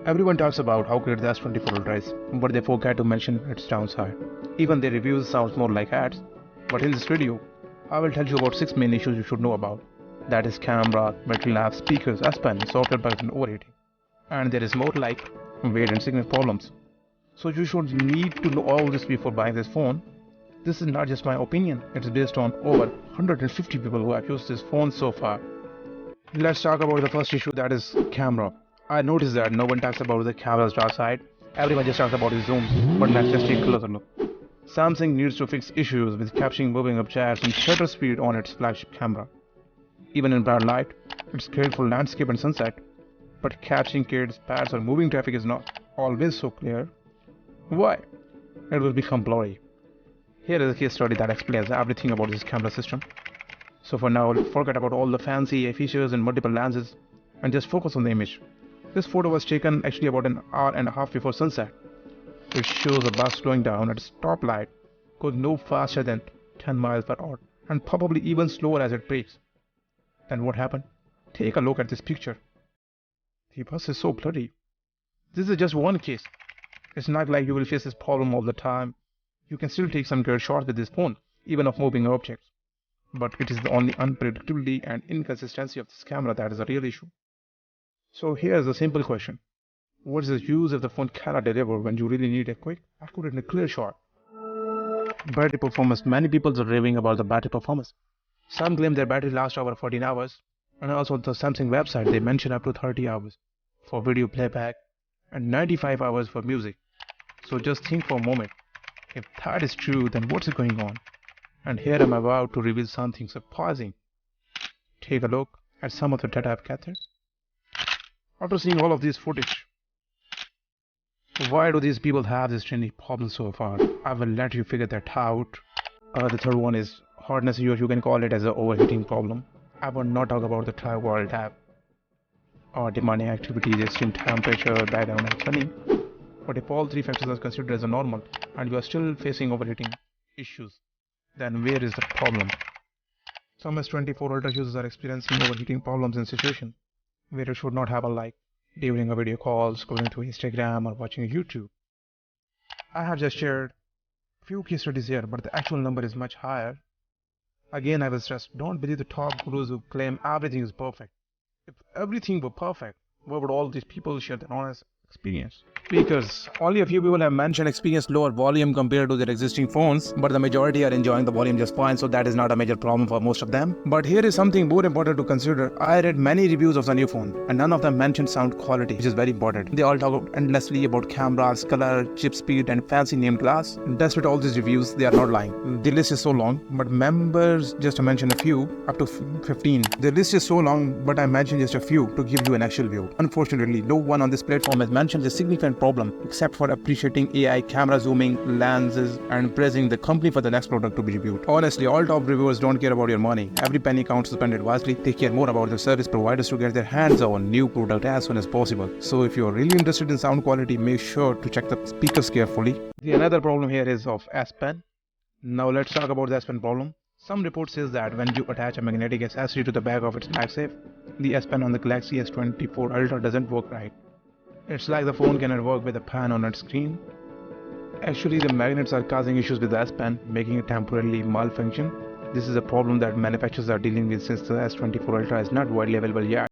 Everyone talks about how great the S24 Ultra is, but they forget to mention its downside. Even their reviews sound more like ads. But in this video, I will tell you about 6 main issues you should know about. That is camera, battery life, speakers, Spen, software bugs and overheating. And there is more like weight and signal problems. So you should need to know all this before buying this phone. This is not just my opinion, it's based on over 150 people who have used this phone so far. Let's talk about the first issue, that is camera. I noticed that no one talks about the camera's dark side. Everyone just talks about its zooms, but let's just take a closer look. Samsung needs to fix issues with capturing moving objects and shutter speed on its flagship camera. Even in bright light, it's great for landscape and sunset, but capturing kids, pets or moving traffic is not always so clear. Why? It will become blurry. Here is a case study that explains everything about this camera system. So for now, forget about all the fancy features and multiple lenses and just focus on the image. This photo was taken actually about an hour and a half before sunset. It shows a bus slowing down at a stoplight, going no faster than 10 miles per hour and probably even slower as it brakes. Then what happened? Take a look at this picture. The bus is so blurry. This is just one case. It's not like you will face this problem all the time. You can still take some great shots with this phone, even of moving objects. But it is the only unpredictability and inconsistency of this camera that is a real issue. So here's a simple question. What is the use if the phone cannot deliver when you really need a quick, accurate and clear shot? Battery performance. Many people are raving about the battery performance. Some claim their battery lasts over 14 hours. And also on the Samsung website they mention up to 30 hours for video playback and 95 hours for music. So just think for a moment. If that is true, then what's going on? And here I'm about to reveal something surprising. Take a look at some of the data I've gathered. After seeing all of this footage, why do these people have this trendy problem so far? I will let you figure that out. The third one is hardness. You can call it as an overheating problem. I will not talk about the tri-wall tab or demanding activities, extreme temperature, background and sunning. But if all three factors are considered as a normal and you are still facing overheating issues, then where is the problem? Some S24 Ultra users are experiencing overheating problems in situations where it should not happen, like during a video call, scrolling through Instagram or watching YouTube. I have just shared few case studies here, but the actual number is much higher. Again, I will stress, don't believe the top gurus who claim everything is perfect. If everything were perfect, why would all these people share their honest experience? Speakers. Only a few people have mentioned experience lower volume compared to their existing phones, but the majority are enjoying the volume just fine, so that is not a major problem for most of them. But here is something more important to consider. I read many reviews of the new phone, and none of them mentioned sound quality, which is very important. They all talk endlessly about cameras, color, chip speed, and fancy named glass. And despite all these reviews, they are not lying. The list is so long, but members just to mention a few, up to 15. The list is so long, but I mentioned just a few to give you an actual view. Unfortunately, no one on this platform has mentioned the significant problem except for appreciating AI, camera zooming, lenses, and praising the company for the next product to be reviewed. Honestly, all top reviewers don't care about your money. Every penny counts, spend wisely. They care more about the service providers to get their hands on new product as soon as possible. So if you're really interested in sound quality, make sure to check the speakers carefully. The another problem here is of Spen. Now let's talk about the Spen problem. Some report says that when you attach a magnetic accessory to the back of its MagSafe, the Spen on the Glaxy S24 Ultra doesn't work right. It's like the phone cannot work with a pan on its screen. Actually, the magnets are causing issues with the S-Pen, making it temporarily malfunction. This is a problem that manufacturers are dealing with since the S24 Ultra is not widely available yet.